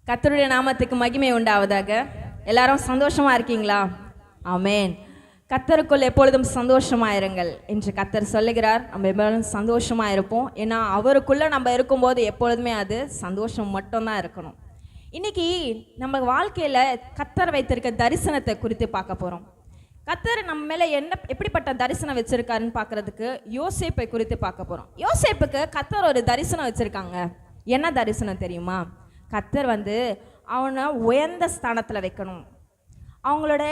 கர்த்தருடைய நாமத்துக்கு மகிமை உண்டாவதாக. எல்லாரும் சந்தோஷமா இருக்கீங்களா? ஆமென். கர்த்தருக்குள் எப்பொழுதும் சந்தோஷமாயிருங்கள் என்று கர்த்தர் சொல்லுகிறார். நம்ம எப்பொழுதும் சந்தோஷமா இருப்போம். ஏன்னா அவருக்குள்ள நம்ம இருக்கும்போது எப்பொழுதுமே அது சந்தோஷம் மட்டும்தான் இருக்கணும். இன்னைக்கு நம்ம வாழ்க்கையில கர்த்தர் வைத்திருக்க தரிசனத்தை குறித்து பார்க்க போறோம். கர்த்தர் நம்ம மேல எப்படிப்பட்ட தரிசனம் வச்சிருக்காருன்னு பார்க்கறதுக்கு யோசேப்பை குறித்து பார்க்க போறோம். யோசேப்புக்கு கர்த்தர் ஒரு தரிசனம் வச்சிருக்காங்க. என்ன தரிசனம் தெரியுமா? கர்த்தர் அவனை உயர்ந்த ஸ்தானத்தில் வைக்கணும், அவங்களோட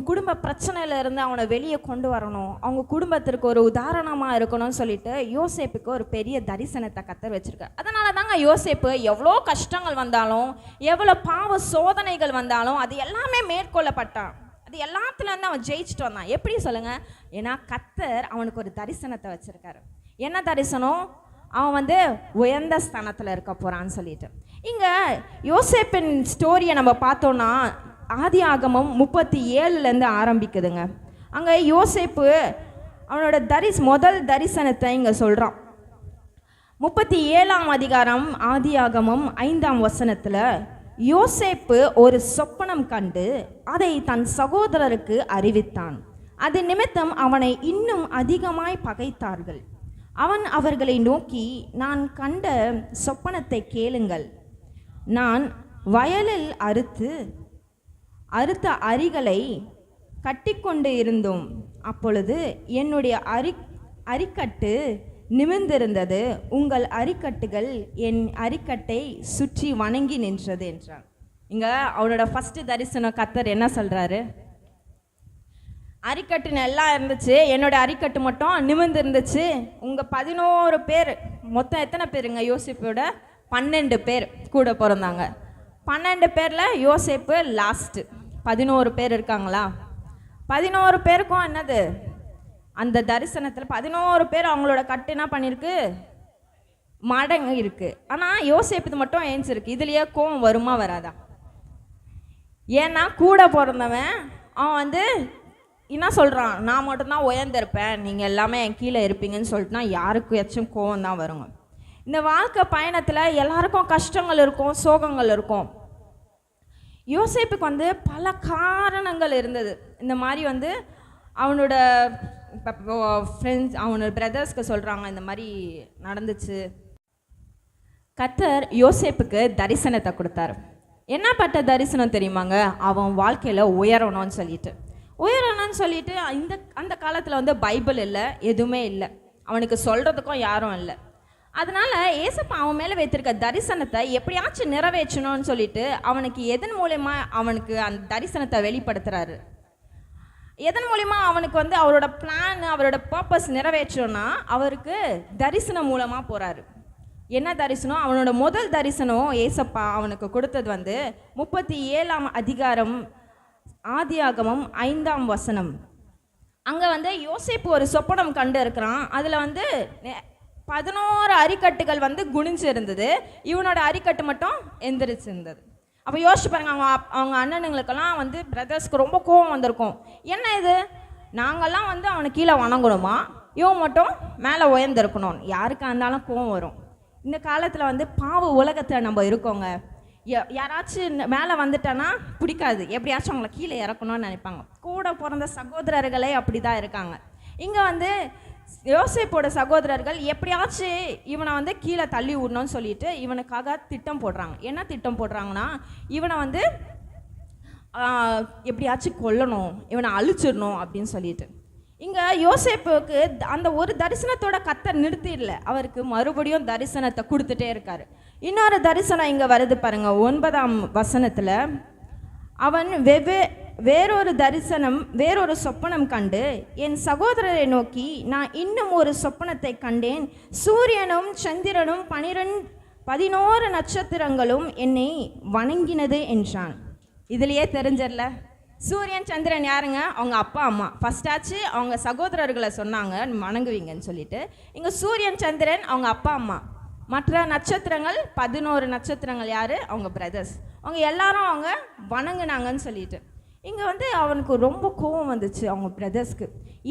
குடும்ப பிரச்சனையில இருந்து அவனை வெளியே கொண்டு வரணும், அவங்க குடும்பத்திற்கு ஒரு உதாரணமாக இருக்கணும்னு சொல்லிட்டு யோசேப்புக்கு ஒரு பெரிய தரிசனத்தை கர்த்தர் வச்சிருக்காரு. அதனால தாங்க யோசேப்பு எவ்வளோ கஷ்டங்கள் வந்தாலும், எவ்வளோ பாவ சோதனைகள் வந்தாலும் அது எல்லாமே மேற்கொள்ளப்பட்டான். அது எல்லாத்துலேருந்து அவன் ஜெயிச்சுட்டு வந்தான். எப்படி சொல்லுங்க? ஏன்னா கர்த்தர் அவனுக்கு ஒரு தரிசனத்தை வச்சிருக்காரு. என்ன தரிசனம்? அவன் உயர்ந்த ஸ்தானத்தில் இருக்க போகிறான்னு சொல்லிட்டு. இங்கே யோசேப்பின் ஸ்டோரியை நம்ம பார்த்தோன்னா ஆதியாகமம் 37 ஆரம்பிக்குதுங்க. அங்கே யோசேப்பு அவனோட முதல் தரிசனத்தை இங்கே சொல்கிறான். 37 அதிகாரம் ஆதியாகமம் 5 யோசேப்பு ஒரு சொப்பனம் கண்டு அதை தன் சகோதரருக்கு அறிவித்தான். அது நிமித்தம் அவனை இன்னும் அதிகமாய் பகைத்தார்கள். அவன் அவர்களை நோக்கி, நான் கண்ட சொப்பனத்தை கேளுங்கள். நான் வயலில் அறுத்த அரிகளை கட்டிக்கொண்டு இருந்தோம். அப்பொழுது என்னுடைய அரிக்கட்டு நிமிர்ந்திருந்தது. உங்கள் அரிக்கட்டுகள் என் அரிக்கட்டை சுற்றி வணங்கி நின்றது என்றான். இங்க அவனோட ஃபர்ஸ்ட் தரிசனம் கர்த்தர் என்ன சொல்றாரு? அரிக்கட்டு நல்லா இருந்துச்சு, என்னோட அரிக்கட்டு மட்டும் நிமிர்ந்து இருந்துச்சு. உங்கள் 11 பேர், மொத்தம் எத்தனை பேருங்க? யோசேப்போட 12 பேர் கூட பிறந்தாங்க. 12 பேரில் யோசேப்பு லாஸ்ட்டு. 11 பேர் இருக்காங்களா? 11 பேருக்கும் என்னது? அந்த தரிசனத்தில் 11 பேர் அவங்களோட கட்டு என்ன பண்ணியிருக்கு? மடங்கு இருக்குது. ஆனால் யோசேப்பு மட்டும் ஏஞ்சிருக்கு. இதுலேயே கோவம் வருமா வராதா? ஏன்னா கூட பிறந்தவன் அவன் என்ன சொல்கிறான்? நான் மட்டும்தான் உயர்ந்திருப்பேன், நீங்கள் எல்லாமே என் கீழே இருப்பீங்கன்னு சொல்லிட்டுனா யாருக்கு ஏச்சும் கோவம் தான் வருங்க. இந்த வாழ்க்கை பயணத்தில் எல்லாருக்கும் கஷ்டங்கள் இருக்கும், சோகங்கள் இருக்கும். யோசேப்புக்கு பல காரணங்கள் இருந்தது. இந்த மாதிரி அவனோட ஃப்ரெண்ட்ஸ், அவனோட பிரதர்ஸ்க்கு சொல்கிறாங்க இந்த மாதிரி நடந்துச்சு. கர்த்தர் யோசேப்புக்கு தரிசனத்தை கொடுத்தாரு. என்னப்பட்ட தரிசனம் தெரியுமாங்க? அவன் வாழ்க்கையில் உயரணும்னு சொல்லிட்டு அந்த காலத்தில் பைபிள் இல்லை, எதுவுமே இல்லை, அவனுக்கு சொல்கிறதுக்கும் யாரும் இல்லை. அதனால் ஏசப்பா அவன் மேலே வைத்திருக்க தரிசனத்தை எப்படியாச்சும் நிறைவேற்றணும்னு சொல்லிட்டு அவனுக்கு எதன் மூலயமா அவனுக்கு அந்த தரிசனத்தை வெளிப்படுத்துகிறாரு. எதன் மூலயமா அவனுக்கு அவரோட பிளான், அவரோட பர்பஸ் நிறைவேற்றணும்னா அவருக்கு தரிசனம் மூலமாக போகிறாரு. என்ன தரிசனம்? அவனோட முதல் தரிசனம் ஏசப்பா அவனுக்கு கொடுத்தது 37 அதிகாரம் ஆதியாகமம் 5 அங்கே யோசேப்பு ஒரு சொப்பனம் கண்டு இருக்கிறான். அதில் 11 அரிக்கட்டுகள் குனிஞ்சு இருந்தது, இவனோட அரிக்கட்டு மட்டும் எந்திரிச்சிருந்தது. அப்போ யோசிச்சு பாருங்க, அவங்க அண்ணனுங்களுக்கெல்லாம் பிரதர்ஸ்க்கு ரொம்ப கோவம் வந்திருக்கும். என்ன இது, நாங்கள்லாம் அவனை கீழே வணங்கணுமா, இவன் மட்டும் மேலே உயர்ந்திருக்கணும்? யாருக்காக இருந்தாலும் கோவம் வரும். இந்த காலத்தில் பாவ உலகத்தில் நம்ம இருக்கோங்க. யாராச்சும் மேலே வந்துட்டானா பிடிக்காது, எப்படியாச்சும் அவங்கள கீழே இறக்கணும்னு நினைப்பாங்க. கூட பிறந்த சகோதரர்களே அப்படி தான் இருக்காங்க. இங்கே யோசேப்போட சகோதரர்கள் எப்படியாச்சும் இவனை கீழே தள்ளி விடணும்னு சொல்லிட்டு இவனுக்காக திட்டம் போடுறாங்க. என்ன திட்டம் போடுறாங்கன்னா, இவனை எப்படியாச்சும் கொல்லணும், இவனை அழிச்சிடணும் அப்படின்னு சொல்லிட்டு. இங்கே யோசேப்புக்கு அந்த ஒரு தரிசனத்தோட கர்த்தர் நிறுத்திடல, அவருக்கு மறுபடியும் தரிசனத்தை கொடுத்துட்டே இருக்காரு. இன்னொரு தரிசனம் இங்கே வருது பாருங்க, 9 அவன் வேறொரு சொப்பனம் கண்டு என் சகோதரரை நோக்கி, நான் இன்னும் ஒரு சொப்பனத்தை கண்டேன். சூரியனும் சந்திரனும் 11 நட்சத்திரங்களும் என்னை வணங்கினது என்றான். இதுலேயே தெரிஞ்சிடல, சூரியன் சந்திரன் யாருங்க? அவங்க அப்பா அம்மா. ஃபஸ்ட்டாச்சு அவங்க சகோதரர்களை சொன்னாங்க வணங்குவீங்கன்னு சொல்லிட்டு. இங்கே சூரியன் சந்திரன் அவங்க அப்பா அம்மா. மற்ற நட்சத்திரங்கள் 11 நட்சத்திரங்கள் யார்? அவங்க பிரதர்ஸ். அவங்க எல்லாரும் அவங்க வணங்குனாங்கன்னு சொல்லிட்டு. இங்கே வந்து அவனுக்கு ரொம்ப கோவம் வந்துச்சு அவங்க பிரதர்ஸ்க்கு.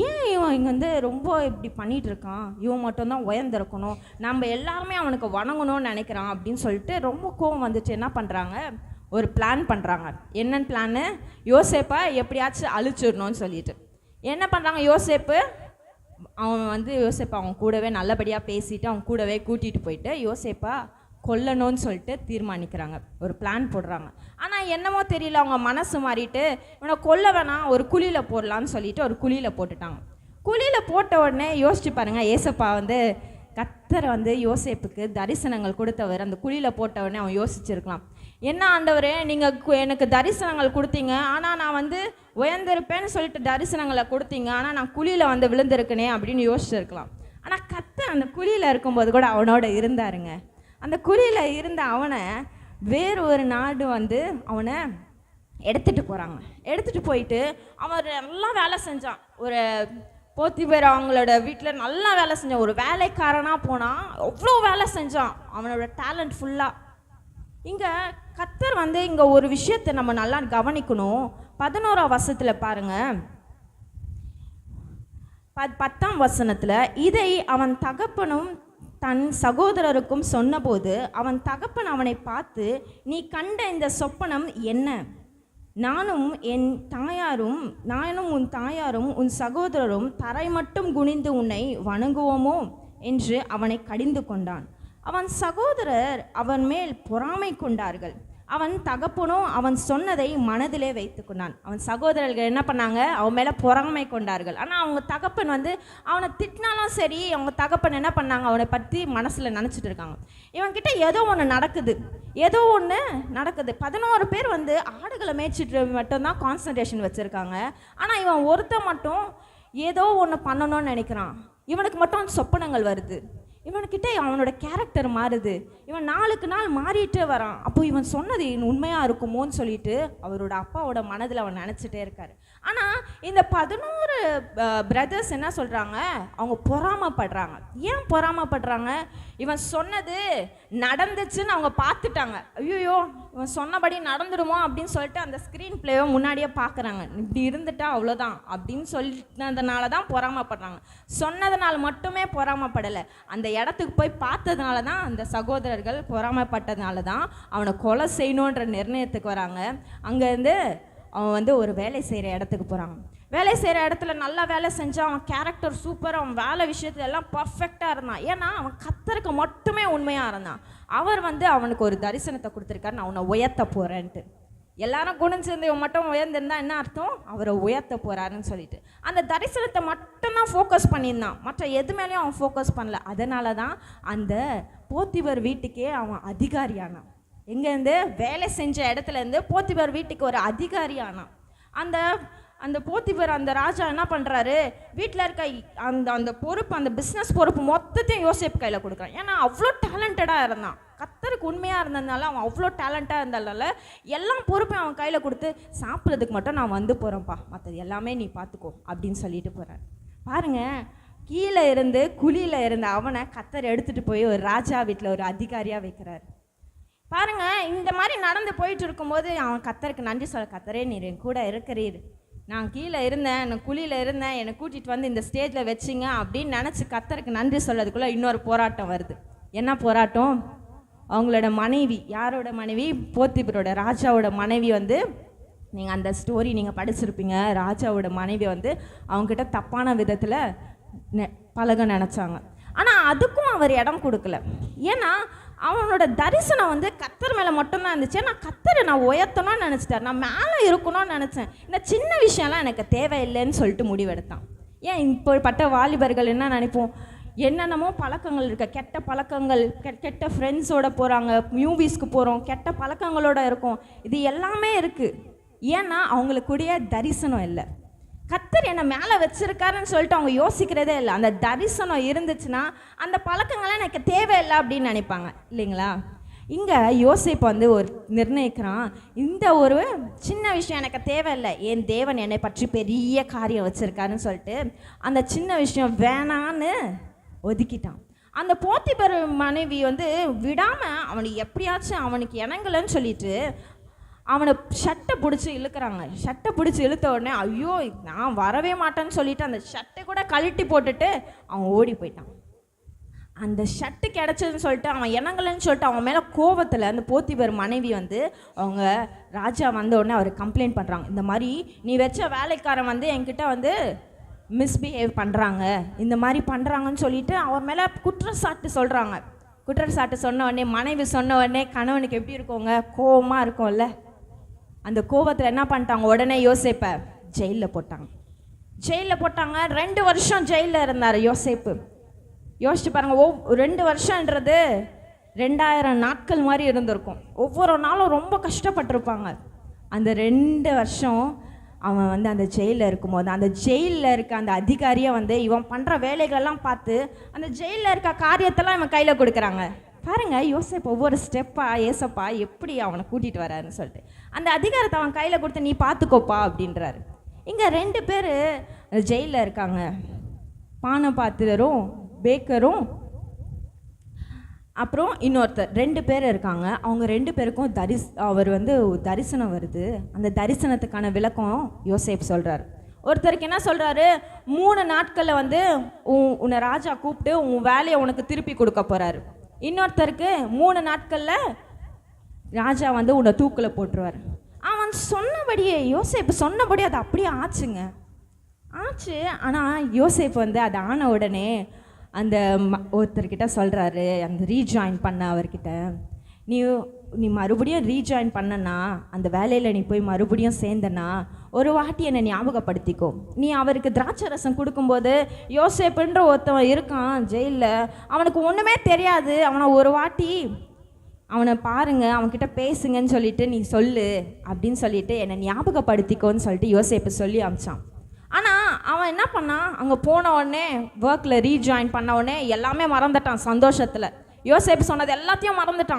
ஏன் இவன் இங்கே வந்து ரொம்ப இப்படி பண்ணிகிட்டு இருக்கான், இவன் மட்டும்தான் உயர்ந்திருக்கணும், நம்ம எல்லாருமே அவனுக்கு வணங்கணும்னு நினைக்கிறான் அப்படின்னு சொல்லிட்டு ரொம்ப கோவம் வந்துச்சு. என்ன பண்ணுறாங்க, ஒரு பிளான் பண்ணுறாங்க. என்னென்னு பிளான்னு, யோசேப்பை எப்படியாச்சும் அழிச்சிடணும்னு சொல்லிட்டு என்ன பண்ணுறாங்க, அவன் வந்து யோசேப்பை அவங்க கூடவே நல்லபடியாக பேசிட்டு அவங்க கூடவே கூட்டிகிட்டு போயிட்டு யோசேப்பா கொல்லணும்னு சொல்லிட்டு தீர்மானிக்கிறாங்க, ஒரு பிளான் போடுறாங்க. ஆனால் என்னமோ தெரியல, அவங்க மனசு மாறிட்டு இவனை கொல்ல வேணாம், ஒரு குழியில் போடலான்னு சொல்லிட்டு ஒரு குழியில் போட்டுட்டாங்க. குழியில் போட்ட உடனே யோசிச்சு பாருங்கள், ஏசப்பா வந்து கர்த்தர் வந்து யோசேப்புக்கு தரிசனங்கள் கொடுத்தவர். அந்த குழியில் போட்ட உடனே அவன் யோசிச்சிருக்கலாம், என்ன ஆண்டவரே நீங்கள் எனக்கு தரிசனங்கள் கொடுத்தீங்க, ஆனால் நான் வந்து உயர்ந்திருப்பேன்னு சொல்லிட்டு தரிசனங்களை கொடுத்தீங்க, ஆனால் நான் குழியில் வந்து விழுந்திருக்கனே அப்படின்னு யோசிச்சிருக்கலாம். ஆனால் கர்த்தர் அந்த குழியில் இருக்கும்போது கூட அவனோட இருந்தாருங்க. அந்த குழியில் இருந்த அவனை வேறு ஒரு நாடு வந்து அவனை எடுத்துகிட்டு போகிறாங்க. எடுத்துகிட்டு போயிட்டு அவன் நல்லா வேலை செஞ்சான். ஒரு போத்திபர் அவங்களோட வீட்டில் நல்லா வேலை செஞ்சான். ஒரு வேலைக்காரனாக போனான், அவ்வளோ வேலை செஞ்சான் அவனோட டேலண்ட் ஃபுல்லாக. இங்கே கர்த்தர் வந்து இங்கே ஒரு விஷயத்தை நம்ம நல்லா கவனிக்கணும். 11ஆம் வசனத்தில் பாருங்கள், 10ஆம் வசனத்தில், இதை அவன் தகப்பனும் தன் சகோதரருக்கும் சொன்னபோது அவன் தகப்பன் அவனை பார்த்து, நீ கண்ட இந்த சொப்பனம் என்ன? நானும் உன் தாயாரும் உன் சகோதரரும் தரை மட்டும் குனிந்து உன்னை வணங்குவோமோ என்று அவனை கடிந்து கொண்டான். அவன் சகோதரர் அவன் மேல் பொறாமை கொண்டார்கள். அவன் தகப்பனோ அவன் சொன்னதை மனதிலே வைத்து கொண்டான். அவன் சகோதரர்கள் என்ன பண்ணாங்க, அவன் மேலே பொறாமை கொண்டார்கள். ஆனால் அவங்க தகப்பன் வந்து அவனை திட்டினாலும் சரி, அவங்க தகப்பன் என்ன பண்ணாங்க, அவனை பற்றி மனசில் நினச்சிட்டு இருக்காங்க. இவன்கிட்ட ஏதோ ஒன்று நடக்குது. 11 பேர் வந்து ஆடுகளை மேய்ச்சிட்டு மட்டும்தான் கான்சன்ட்ரேஷன் வச்சுருக்காங்க. ஆனால் இவன் ஒருத்தன் மட்டும் ஏதோ ஒன்று பண்ணணும்னு நினைக்கிறான். இவனுக்கு மட்டும் சொப்பனங்கள் வருது. இவன்கிட்ட அவனோட கேரக்டர் மாறுது. இவன் நாளுக்கு நாள் மாறிட்டே வரான். அப்போ இவன் சொன்னது உண்மையாக இருக்குமோன்னு சொல்லிட்டு அவரோட அப்பாவோட மனதில் அவன் நினச்சிட்டே இருக்காரு. ஆனால் இந்த 11 பிரதர்ஸ் என்ன சொல்கிறாங்க, அவங்க பொறாமப்படுறாங்க. ஏன் பொறாமப்படுறாங்க? இவன் சொன்னது நடந்துச்சுன்னு அவங்க பார்த்துட்டாங்க. ஐயோ இவன் சொன்னபடி நடந்துடுமோ அப்படின்னு சொல்லிட்டு அந்த ஸ்க்ரீன் பிளேவை முன்னாடியே பார்க்குறாங்க. இப்படி இருந்துட்டா அவ்வளோதான் அப்படின்னு சொல்லினதுனால தான் பொறாமப்படுறாங்க. சொன்னதுனால மட்டுமே பொறாமப்படலை, அந்த இடத்துக்கு போய் பார்த்ததுனால தான், அந்த சகோதரர்கள் பொறாமப்பட்டதுனால தான் அவனை கொலை செய்யணுன்ற நிர்ணயத்துக்கு வராங்க. அங்கேருந்து அவன் வந்து ஒரு வேலை செய்கிற இடத்துக்கு போகிறாங்க. வேலை செய்கிற இடத்துல நல்லா வேலை செஞ்சான். அவன் கேரக்டர் சூப்பர், அவன் வேலை விஷயத்துல எல்லாம் பர்ஃபெக்டாக இருந்தான். ஏன்னா அவன் கர்த்தருக்கு மட்டுமே உண்மையாக இருந்தான். அவர் வந்து அவனுக்கு ஒரு தரிசனத்தை கொடுத்துருக்காரு, நான் உன்னை உயர்த்த போகிறேன்ட்டு. எல்லாரும் குணிஞ்சிருந்து இவன் மட்டும் உயர்ந்திருந்தா என்ன அர்த்தம், அவரை உயர்த்த போகிறாருன்னு சொல்லிட்டு அந்த தரிசனத்தை மட்டும்தான் ஃபோக்கஸ் பண்ணியிருந்தான். மற்ற எது மேலேயும் அவன் ஃபோக்கஸ் பண்ணல. அதனால தான் அந்த போத்திபர் வீட்டுக்கே அவன் அதிகாரியானான். எங்கேருந்து, வேலை செஞ்ச இடத்துலேருந்து போத்திபர் வீட்டுக்கு ஒரு அதிகாரியானான். அந்த போத்திபர், அந்த ராஜா என்ன பண்ணுறாரு, வீட்டில் இருக்க அந்த பொறுப்பு, அந்த பிஸ்னஸ் பொறுப்பு மொத்தத்தையும் யோசேப்பு கையில் கொடுக்குறான். ஏன்னா அவ்வளோ டேலண்டடாக இருந்தான். கர்த்தருக்கு உண்மையாக இருந்ததுனால, அவன் அவ்வளோ டேலண்ட்டாக இருந்ததுனால எல்லா பொறுப்பையும் அவன் கையில் கொடுத்து, சாப்பிட்றதுக்கு மட்டும் நான் வந்து போகிறேன்ப்பா, மற்றது எல்லாமே நீ பார்த்துக்கோ அப்படின்னு சொல்லிட்டு போகிறார். பாருங்கள், கீழே இருந்து குழியில் இருந்த அவனை கர்த்தர் எடுத்துகிட்டு போய் ஒரு ராஜா வீட்டில் ஒரு அதிகாரியாக வைக்கிறார். பாருங்க, இந்த மாதிரி நடந்து போயிட்டு இருக்கும்போது அவன் கர்த்தருக்கு நன்றி சொல்ல, கர்த்தரே நீர் என் கூட இருக்கிறீர், நான் கீழே இருந்தேன், நான் குழியில் இருந்தேன், என்னை கூட்டிகிட்டு வந்து இந்த ஸ்டேஜில் வச்சிங்க அப்படின்னு நினச்சி கர்த்தருக்கு நன்றி சொல்லதுக்குள்ளே இன்னொரு போராட்டம் வருது. என்ன போராட்டம்? அவங்களோட மனைவி, யாரோட மனைவி, போத்திபரோட ராஜாவோட மனைவி வந்து, நீங்கள் அந்த ஸ்டோரி நீங்கள் படிச்சிருப்பீங்க, ராஜாவோட மனைவி வந்து அவங்ககிட்ட தப்பான விதத்தில் பழக நினச்சாங்க. ஆனால் அதுக்கும் அவர் இடம் கொடுக்கல. ஏன்னா அவனோட தரிசனம் வந்து கர்த்தர் மேலே மட்டும்தான் இருந்துச்சு. நான் கர்த்தரை நான் உயர்த்தணும்னு நினச்சிட்டார், நான் மேலே இருக்கணும்னு நினச்சேன், இந்த சின்ன விஷயம்லாம் எனக்கு தேவையில்லைன்னு சொல்லிட்டு முடிவெடுத்தான். ஏன் இப்போப்பட்ட வாலிபர்கள் என்ன நினைப்போம், என்னென்னமோ பழக்கங்கள் இருக்க, கெட்ட பழக்கங்கள், கெட்ட ஃப்ரெண்ட்ஸோட போகிறாங்க, மூவிஸ்க்கு போகிறோம், கெட்ட பழக்கங்களோட இருக்கும், இது எல்லாமே இருக்குது. ஏன்னா அவங்களுக்குடைய தரிசனம் இல்லை. கர்த்தர் என்னை மேலே வச்சுருக்காருன்னு சொல்லிட்டு அவங்க யோசிக்கிறதே இல்லை. அந்த தரிசனம் இருந்துச்சுன்னா அந்த பழக்கங்கள்லாம் எனக்கு தேவையில்லை அப்படின்னு நினைப்பாங்க, இல்லைங்களா? இங்கே யோசேப்பு வந்து ஒரு நிர்ணயிக்கிறான், இந்த ஒரு சின்ன விஷயம் எனக்கு தேவையில்லை, என் தேவன் என்னை பற்றி பெரிய காரியம் வச்சுருக்காருன்னு சொல்லிட்டு அந்த சின்ன விஷயம் வேணான்னு ஒதுக்கிட்டான். அந்த போத்திபர் மனைவி வந்து விடாமல் அவனுக்கு எப்படியாச்சும் அவனுக்கு இணங்கலைன்னு சொல்லிட்டு அவனை ஷர்ட்டை பிடிச்சி இழுக்கிறாங்க. ஷர்ட்டை பிடிச்சி இழுத்த உடனே ஐயோ நான் வரவே மாட்டேன்னு சொல்லிட்டு அந்த ஷர்ட்டை கூட கழட்டி போட்டுட்டு அவன் ஓடி போயிட்டான். அந்த ஷர்ட்டு கிடச்சதுன்னு சொல்லிட்டு அவன் இணங்கலன்னு சொல்லிட்டு அவன் மேலே கோவத்தில் அந்த போத்திபர் மனைவி வந்து அவங்க ராஜா வந்த உடனே அவர் கம்ப்ளைண்ட் பண்ணுறாங்க. இந்த மாதிரி நீ வச்ச வேலைக்காரன் வந்து என்கிட்ட வந்து மிஸ்பிஹேவ் பண்ணுறாங்க, இந்த மாதிரி பண்ணுறாங்கன்னு சொல்லிட்டு அவர் மேலே குற்றச்சாட்டு சொல்கிறாங்க. குற்றச்சாட்டு சொன்ன உடனே மனைவி சொன்ன உடனே கணவனுக்கு எப்படி இருக்குங்க, கோவமாக இருக்கும்ல. அந்த கோவத்தில் என்ன பண்ணிட்டாங்க, உடனே யோசேப்பை ஜெயிலில் போட்டாங்க. ஜெயிலில் போட்டாங்க. 2 வருஷம் ஜெயிலில் இருந்தார் யோசேப்பு. யோசிச்சு பாருங்க, 2 வருஷன்றது 2000 நாட்கள் மாதிரி இருந்திருக்கும். ஒவ்வொரு நாளும் ரொம்ப கஷ்டப்பட்டிருப்பாங்க. அந்த 2 வருஷம் அவன் வந்து அந்த ஜெயிலில் இருக்கும்போது அந்த ஜெயிலில் இருக்க அந்த அதிகாரியை வந்து இவன் பண்ணுற வேலைகளெல்லாம் பார்த்து அந்த ஜெயிலில் இருக்க காரியத்தெல்லாம் இவன் கையில் கொடுக்குறாங்க. பாருங்க யோசேப்பு ஒவ்வொரு ஸ்டெப்பாக ஏசப்பா எப்படி அவனை கூட்டிகிட்டு வராருன்னு சொல்லிட்டு அந்த அதிகாரத்தை அவன் கையில் கொடுத்து நீ பார்த்துக்கோப்பா அப்படின்றாரு. இங்கே 2 பேர் ஜெயிலில் இருக்காங்க. பானை பாத்திரரும் பேக்கரும் அப்புறம் இன்னொருத்தர் 2 பேர் இருக்காங்க. அவங்க 2 பேருக்கும் அவர் வந்து தரிசனம் வருது. அந்த தரிசனத்துக்கான விளக்கம் யோசேப் சொல்கிறார். ஒருத்தருக்கு என்ன சொல்கிறாரு, 3 நாட்களில் வந்து உன்னை ராஜா கூப்பிட்டு உன் வேலையை உனக்கு திருப்பி கொடுக்க போகிறாரு. இன்னொருத்தருக்கு 3 நாட்களில் ராஜா வந்து உன்னை தூக்கில் போட்டுருவார். அவன் சொன்னபடியே யோசேப்பு சொன்னபடியே அது அப்படியே ஆச்சுங்க, ஆச்சு. ஆனால் யோசேப் வந்து அது ஆன உடனே அந்த ஒருத்தர்கிட்ட சொல்கிறாரு, அந்த ரீஜாயின் பண்ண அவர்கிட்ட, நீ மறுபடியும் ரீஜாயின் பண்ணனா அந்த வேலையில் நீ போய் மறுபடியும் சேர்ந்தனா ஒரு வாட்டி என்னை ஞாபகப்படுத்திக்கோ. நீ அவருக்கு திராட்சை ரசம் கொடுக்கும்போது யோசேப்புன்ற ஒருத்தவன் இருக்கான் ஜெயிலில், அவனுக்கு ஒன்றுமே தெரியாது, அவனை ஒரு வாட்டி அவனை பாருங்க, அவன்கிட்ட பேசுங்கன்னு சொல்லிட்டு நீ சொல்லு அப்படின்னு சொல்லிட்டு என்னை ஞாபகப்படுத்திக்கோன்னு சொல்லிட்டு யோசேப்பு சொல்லி அமிச்சான். ஆனால் அவன் என்ன பண்ணான், அங்கே போன உடனே ஒர்க்கில் ரீஜாயின் பண்ண உடனே எல்லாமே மறந்துட்டான் சந்தோஷத்தில். யோசேப்பு சொன்னது எல்லாத்தையும் மறந்துட்டு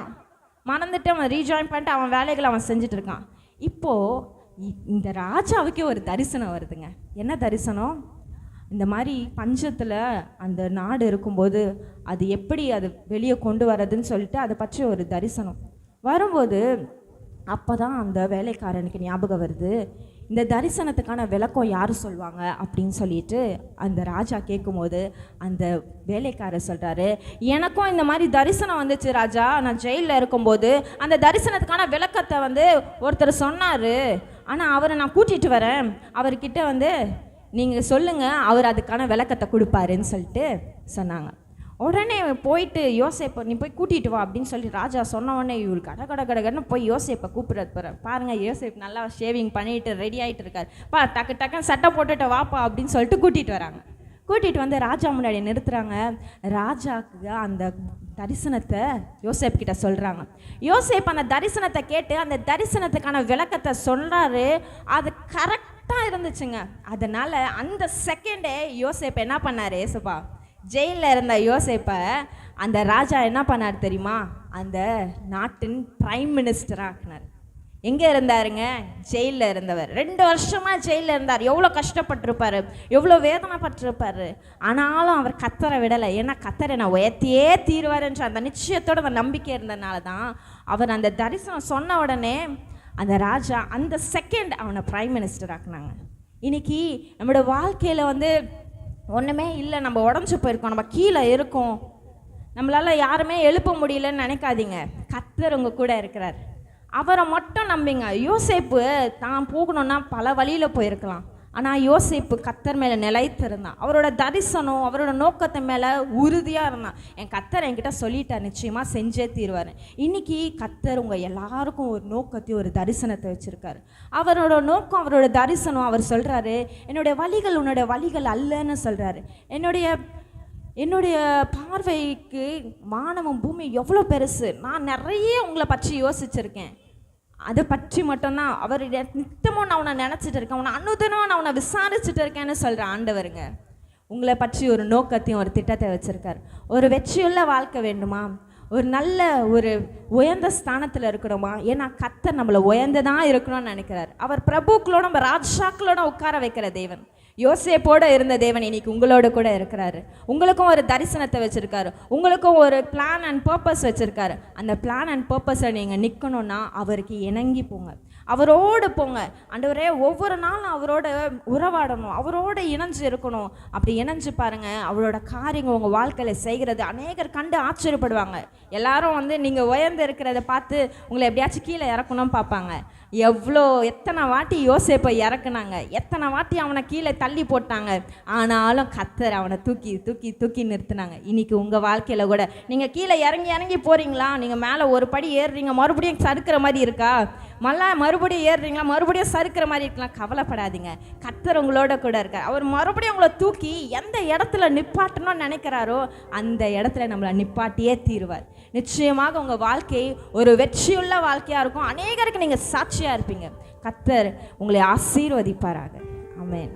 அவன் ரீஜாயின் பண்ணிட்டு அவன் வேலைகளை அவன் செஞ்சுட்டு இருக்கான். இப்போது இந்த ராஜாவுக்கே ஒரு தரிசனம் வருதுங்க. என்ன தரிசனம், இந்த மாதிரி பஞ்சத்தில் அந்த நாடு இருக்கும்போது அது எப்படி அது வெளியே கொண்டு வரதுன்னு சொல்லிட்டு அதை பற்றி ஒரு தரிசனம் வரும்போது அப்போ தான் அந்த வேலைக்காரனுக்கு ஞாபகம் வருது, இந்த தரிசனத்துக்கான விளக்கம் யார் சொல்லுவாங்க அப்படின்னு சொல்லிட்டு அந்த ராஜா கேட்கும்போது அந்த வேலைக்காரர் சொல்கிறாரு, எனக்கும் இந்த மாதிரி தரிசனம் வந்துச்சு ராஜா, நான் ஜெயிலில் இருக்கும்போது அந்த தரிசனத்துக்கான விளக்கத்தை வந்து ஒருத்தர் சொன்னார், ஆனால் அவரை நான் கூட்டிகிட்டு வரேன், அவர்கிட்ட வந்து நீங்கள் சொல்லுங்கள், அவர் அதுக்கான விளக்கத்தை கொடுப்பாருன்னு சொல்லிட்டு சொன்னாங்க. உடனே போயிட்டு யோசேப்பை நீ போய் கூட்டிகிட்டு வா அப்படின்னு சொல்லி ராஜா சொன்ன உடனே இவர் கடகடன்னு போய் யோசேப்பை கூப்பிடுறது போகிறார். பாருங்கள் யோசேப் நல்லா ஷேவிங் பண்ணிட்டு ரெடி ஆகிட்டு இருக்கார். டக்குன்னு சட்டை போட்டுட்டு வாப்பா அப்படின்னு சொல்லிட்டு கூட்டிகிட்டு வராங்க. கூட்டிகிட்டு வந்து ராஜா முன்னாடி நிறுத்துகிறாங்க. ராஜாவுக்கு அந்த தரிசனத்தை யோசேப் கிட்ட சொல்கிறாங்க. யோசேப் அந்த தரிசனத்தை கேட்டு அந்த தரிசனத்துக்கான விளக்கத்தை சொல்கிறாரு. அது கரெக்டாக இருந்துச்சுங்க. அதனால் அந்த செகண்டே யோசேப் என்ன பண்ணார், ஏசப்பா ஜெயிலில் இருந்த யோசேப்பை அந்த ராஜா என்ன பண்ணார் தெரியுமா, அந்த நாட்டின் பிரைம் மினிஸ்டராக ஆக்கினார். எங்கே இருந்தாருங்க, ஜெயிலில் இருந்தவர். 2 வருஷமாக ஜெயிலில் இருந்தார். எவ்வளோ கஷ்டப்பட்டிருப்பார், எவ்வளோ வேதனைப்பட்டிருப்பார். ஆனாலும் அவர் கத்தரை விடலை. ஏன்னா கத்தரை நான் உயர்த்தியே தீர்வாருன்ற அந்த நிச்சயத்தோட அந்த நம்பிக்கை இருந்ததுனால தான் அவர் அந்த தரிசனம் சொன்ன உடனே அந்த ராஜா அந்த செகண்ட் அவனை பிரைம் மினிஸ்டர் ஆக்குனாங்க. இன்னைக்கு நம்மளோட வாழ்க்கையில் வந்து ஒன்றுமே இல்லை, நம்ம உடஞ்சி போயிருக்கோம், நம்ம கீழே இருக்கோம், நம்மளால் யாருமே எழுப்ப முடியலன்னு நினைக்காதீங்க. கர்த்தர் உங்கள் கூட இருக்கிறார், அவரை மட்டும் நம்பிங்க. யோசேப்பு தான் போகணுன்னா பல வழியில் போயிருக்கலாம், ஆனால் யோசேப்பு கர்த்தர் மேலே நிலைத்திருந்தான். அவரோட தரிசனம் அவரோட நோக்கத்தை மேலே உறுதியாக இருந்தான். என் கர்த்தர் என்கிட்ட சொல்லிட்டார், நிச்சயமாக செஞ்சே தீர்வார். இன்றைக்கி கர்த்தர் உங்கள் எல்லாருக்கும் ஒரு நோக்கத்தையும் ஒரு தரிசனத்தை வச்சுருக்காரு. அவரோட நோக்கம் அவரோட தரிசனம். அவர் சொல்கிறாரு, என்னுடைய வழிகள் உன்னோட வழிகள் அல்லன்னு சொல்கிறாரு. என்னுடைய பார்வைக்கு வானமும் பூமி எவ்வளோ பெருசு, நான் நிறைய உங்களை பற்றி யோசிச்சிருக்கேன், அதை பற்றி மட்டும்தான் அவர் நித்தமும் நான் உன்னை நினச்சிட்டு இருக்கேன், உன்னை அனுதினமும் நான் உன்னை விசாரிச்சுட்டு இருக்கேன்னு சொல்கிற ஆண்டவருங்க உங்களை பற்றி ஒரு நோக்கத்தையும் ஒரு திட்டத்தை வச்சுருக்கார். ஒரு வெற்றியுள்ள வாழ்க்கை வேண்டுமா, ஒரு நல்ல ஒரு உயர்ந்த ஸ்தானத்தில் இருக்கணுமா, ஏன்னா கர்த்தர் நம்மளை உயர்ந்து தான் இருக்கணும்னு நினைக்கிறார். அவர் பிரபுக்களோட நம்ம ராஜாக்களோட உட்கார வைக்கிற தேவன். யோசேப்போட இருந்த தேவன் இன்னைக்கு உங்களோட கூட இருக்கிறாரு. உங்களுக்கும் ஒரு தரிசனத்தை வச்சிருக்காரு, உங்களுக்கும் ஒரு பிளான் அண்ட் பர்பஸ் வச்சிருக்காரு. அந்த பிளான் அண்ட் பர்பஸை நீங்கள் நிற்கணும்னா அவருக்கு இணங்கி போங்க, அவரோடு போங்க. ஆண்டவரே, ஒவ்வொரு நாளும் அவரோட உறவாடணும், அவரோட இணைஞ்சு இருக்கணும். அப்படி இணைஞ்சு பாருங்க, அவரோட காரியங்கள் உங்கள் வாழ்க்கையில் செய்கிறது அநேகர் கண்டு ஆச்சரியப்படுவாங்க. எல்லாரும் நீங்கள் உயர்ந்து இருக்கிறத பார்த்து உங்களை எப்படியாச்சும் கீழே இறக்கணும்னு பார்ப்பாங்க. எத்தனை வாட்டி யோசேப்பை இறக்குனாங்க, எத்தனை வாட்டி அவனை கீழே தள்ளி போட்டாங்க. ஆனாலும் கர்த்தர் அவனை தூக்கி தூக்கி தூக்கி நிறுத்தினாங்க. இன்னைக்கு உங்கள் வாழ்க்கையில் கூட நீங்கள் கீழே இறங்கி இறங்கி போகிறீங்களா? நீங்கள் மேலே ஒரு படி ஏறுறீங்க, மறுபடியும் சறுக்கிற மாதிரி இருக்கா? மறுபடியும் ஏறுறீங்களா, மறுபடியும் சறுக்கிற மாதிரி இருக்கலாம். கவலைப்படாதீங்க, கர்த்தர் உங்களோட கூட இருக்கார். அவர் மறுபடியும் உங்களை தூக்கி எந்த இடத்துல நிப்பாட்டணும்னு நினைக்கிறாரோ அந்த இடத்துல நம்மளை நிப்பாட்டியே தீருவார். நிச்சயமாக உங்கள் வாழ்க்கை ஒரு வெற்றியுள்ள வாழ்க்கையாக இருக்கும். அநேகருக்கு நீங்கள் சாட்சியாக இருப்பீங்க. கர்த்தர் உங்களை ஆசீர்வதிப்பாராக. ஆமென்.